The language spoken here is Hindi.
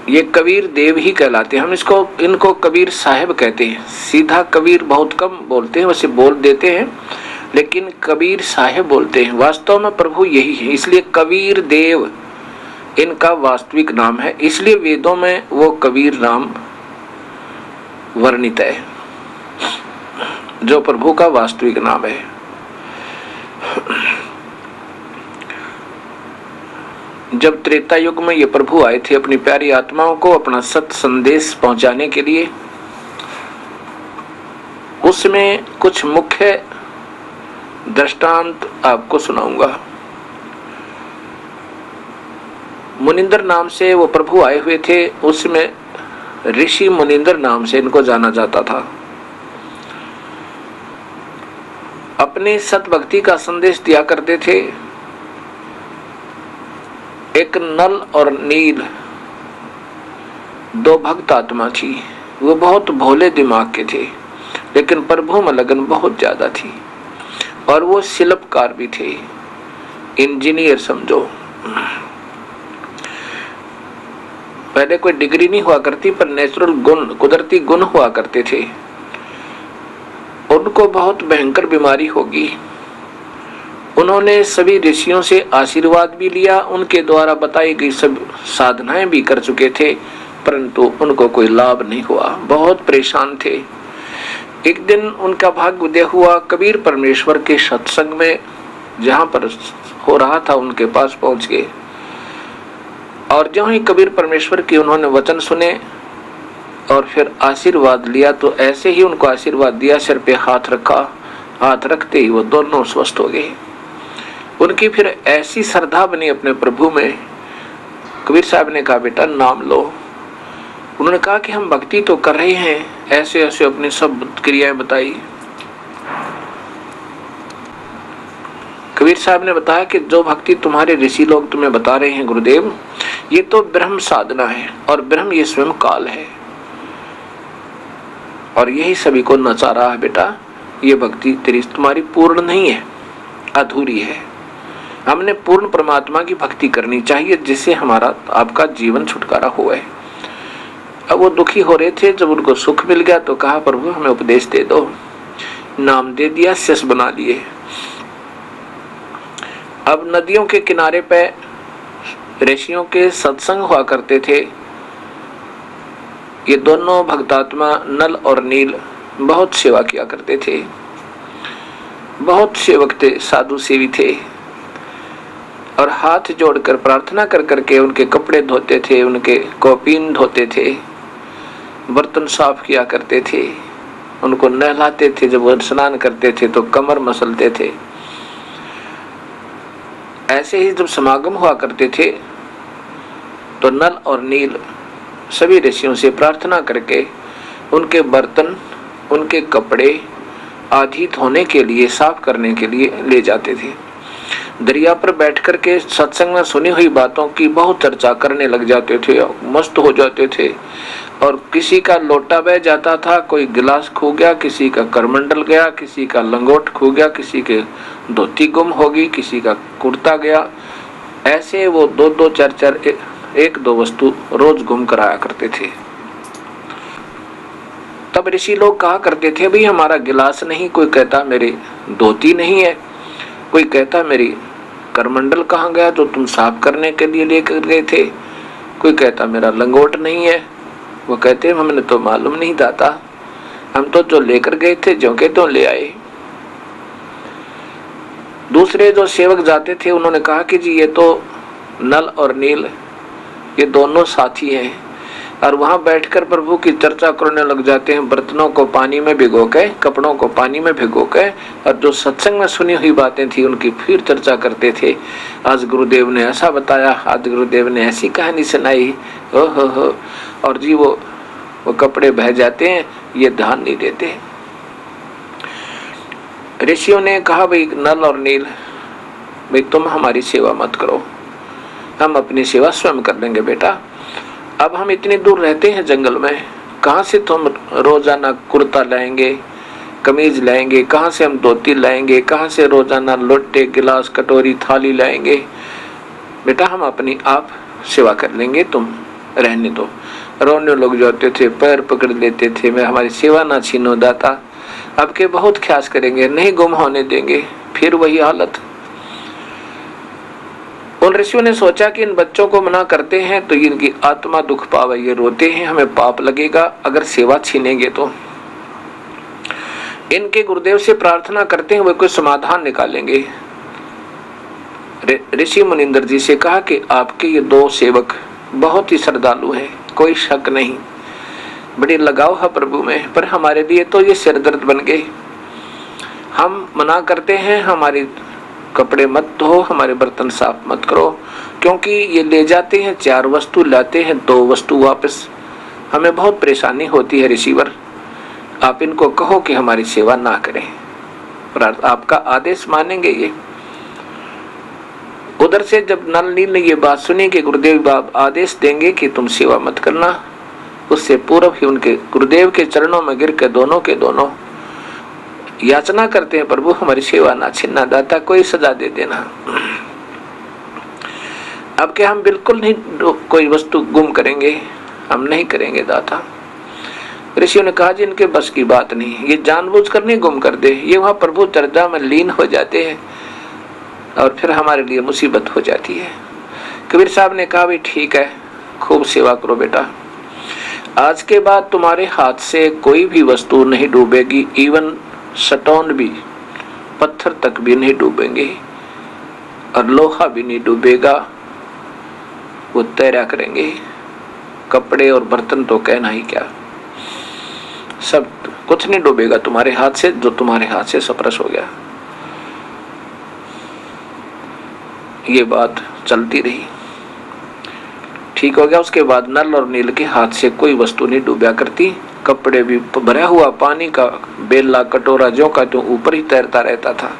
ये कबीर देव ही कहलाते हैं। हम इनको कबीर साहब कहते हैं। सीधा कबीर बहुत कम बोलते हैं, वैसे बोल देते हैं, लेकिन कबीर साहब बोलते हैं। वास्तव में प्रभु यही है, इसलिए कबीर देव इनका वास्तविक नाम है, इसलिए वेदों में वो कबीर नाम वर्णित है, जो प्रभु का वास्तविक नाम है। जब त्रेता युग में ये प्रभु आए थे अपनी प्यारी आत्माओं को अपना सत्य संदेश पहुंचाने के लिए, उसमें कुछ मुख्य दृष्टांत आपको सुनाऊंगा। मुनिंदर नाम से वो प्रभु आए हुए थे, उसमें ऋषि मुनिंदर नाम से इनको जाना जाता था। अपने सत भक्ति का संदेश दिया करते थे। एक नल और नील दो भक्त आत्मा थी। वो बहुत भोले दिमाग के थे, लेकिन प्रभु में लगन बहुत ज्यादा थी। और वो शिल्पकार भी थे, इंजीनियर समझो। पहले कोई डिग्री नहीं हुआ करती, पर नेचुरल गुण, कुदरती गुण हुआ करते थे। उनको बहुत भयंकर बीमारी होगी। उन्होंने सभी ऋषियों से आशीर्वाद भी लिया, उनके द्वारा बताई गई सब साधनाएं भी कर चुके थे, परंतु उनको कोई लाभ नहीं हुआ। बहुत परेशान थे। एक दिन उनका भाग्य उदय हुआ, कबीर परमेश्वर के सत्संग में जहां पर हो रहा था उनके पास पहुंच गए। और जो ही कबीर परमेश्वर की उन्होंने वचन सुने और फिर आशीर्वाद लिया, तो ऐसे ही उनको आशीर्वाद दिया, सिर पे हाथ रखा, हाथ रखते ही वो दोनों स्वस्थ हो गए। उनकी फिर ऐसी श्रद्धा बनी अपने प्रभु में। कबीर साहब ने कहा, बेटा नाम लो। उन्होंने कहा कि हम भक्ति तो कर रहे हैं, ऐसे ऐसे अपनी सब क्रियाएं बताई। कबीर साहब ने बताया कि जो भक्ति तुम्हारे ऋषि लोग तुम्हें बता रहे हैं गुरुदेव, ये तो ब्रह्म साधना है, और ब्रह्म ये स्वयं काल है, और यही सभी को नचा रहा है। बेटा ये भक्ति तेरी तुम्हारी पूर्ण नहीं है, अधूरी है। हमने पूर्ण परमात्मा की भक्ति करनी चाहिए, जिससे हमारा आपका जीवन छुटकारा हुआ है। अब वो दुखी हो रहे थे। जब उनको सुख मिल गया तो कहा, प्रभु हमें उपदेश दे दो। नाम दे दिया, शिष्य बना लिए। अब नदियों के किनारे पे ऋषियों के सत्संग हुआ करते थे। ये दोनों भक्तात्मा नल और नील बहुत सेवा किया करते थे, बहुत सेवक थे, साधु सेवी थे, और हाथ जोड़कर प्रार्थना कर करके उनके कपड़े धोते थे, उनके कौपीन धोते थे, बर्तन साफ किया करते थे, उनको नहलाते थे। जब वो स्नान करते थे तो कमर मसलते थे। ऐसे ही जब समागम हुआ करते थे तो नल और नील सभी ऋषियों से प्रार्थना करके उनके बर्तन, उनके कपड़े आदि धोने के लिए, साफ करने के लिए ले जाते थे। दरिया पर बैठ कर के सत्संग में सुनी हुई बातों की बहुत चर्चा करने लग जाते थे, मस्त हो जाते थे। और किसी का लोटा बह जाता था, कोई गिलास खो गया, किसी का करमंडल गया, किसी का लंगोट खो गया, किसी के धोती गुम होगी, किसी का कुर्ता गया। ऐसे वो दो दो चार चार एक दो वस्तु रोज गुम कराया करते थे। तब ऋषि लोग कहा करते थे, भाई हमारा गिलास नहीं, कोई कहता मेरी धोती नहीं है, कोई कहता मेरी करमंडल कहाँ गया जो तुम साफ करने के लिए लेकर गए थे, कोई कहता मेरा लंगोट नहीं है। वो कहते हमने तो मालूम नहीं दाता, हम तो जो लेकर गए थे जो के तो ले आए। दूसरे जो सेवक जाते थे उन्होंने कहा कि जी ये तो नल और नील ये दोनों साथी हैं, और वहां बैठकर प्रभु की चर्चा करने लग जाते हैं, बर्तनों को पानी में भिगो के, कपड़ों को पानी में भिगो के, और जो सत्संग में सुनी हुई बातें थी उनकी फिर चर्चा करते थे। आज गुरुदेव ने ऐसा बताया, आज गुरुदेव ने ऐसी कहानी सुनाई, हो। और जी वो कपड़े बह जाते हैं, ये ध्यान नहीं देते। ऋषियों ने कहा, भाई नल और नील, भाई तुम हमारी सेवा मत करो, हम अपनी सेवा स्वयं कर लेंगे। बेटा अब हम इतनी दूर रहते हैं जंगल में, कहाँ से तुम रोजाना कुर्ता लाएंगे, कमीज लाएंगे, कहाँ से हम धोती लाएंगे, कहाँ से रोजाना लोटे, गिलास, कटोरी, थाली लाएंगे। बेटा हम अपनी आप सेवा कर लेंगे, तुम रहने दो। रोने लग जाते थे, पैर पकड़ लेते थे, मैं हमारी सेवा ना छीनो दाता, अब के बहुत ख्यास करेंगे, नहीं गुम होने देंगे। फिर वही हालत। उन ऋषियों ने सोचा कि इन बच्चों को मना करते हैं तो इनकी आत्मा दुख पावे, ये रोते हैं, हमें पाप लगेगा अगर सेवा छीनेंगे तो। इनके गुरुदेव से प्रार्थना करते हैं, वे कोई समाधान निकालेंगे। ऋषि मुनिंदर जी से कहा कि आपके ये दो सेवक बहुत ही श्रद्धालु हैं, कोई शक नहीं, बड़ी लगाव है प्रभु में, पर हमारे लिए तो ये सिरदर्द बन गए। हम मना करते हैं, हमारी कपड़े मत धो, हमारे बर्तन साफ मत करो, क्योंकि ये ले जाते हैं 4 वस्तु, लाते हैं 2 वस्तु वापस, हमें बहुत परेशानी होती है ऋषिवर। आप इनको कहो कि हमारी सेवा ना करें, और आपका आदेश मानेंगे ये। उधर से जब नल नील ने ये बात सुनी कि गुरुदेव बाब आदेश देंगे कि तुम सेवा मत करना, उससे पूर्व ही उनके गुरुदेव के चरणों में गिर के दोनों के दोनों याचना करते हैं, प्रभु हमारी सेवा ना छीनना दाता, कोई सजा दे देना। अब के हम बिल्कुल नहीं कोई वस्तु गुम करेंगे, हम नहीं करेंगे दाता। ऋषियों ने कहा जी इनके बस की बात नहीं, ये जानबूझकर नहीं गुम कर दे, ये वहां प्रभु चर्चा में लीन हो जाते हैं और फिर हमारे लिए मुसीबत हो जाती है। कबीर साहब ने कहा भी ठीक है, खूब सेवा करो बेटा, आज के बाद तुम्हारे हाथ से कोई भी वस्तु नहीं डूबेगी, इवन स्टोन भी, पत्थर तक भी नहीं डूबेंगे और लोहा भी नहीं डूबेगा, वो तैरा करेंगे। कपड़े और बर्तन तो कहना ही क्या, सब कुछ नहीं डूबेगा तुम्हारे हाथ से, जो तुम्हारे हाथ से सप्रश हो गया। ये बात चलती रही, ठीक हो गया। उसके बाद नल और नील के हाथ से कोई वस्तु नहीं डूबा करती, कपड़े भी भरा हुआ पानी का बेला कटोरा जो का तो ऊपर ही तैरता रहता था।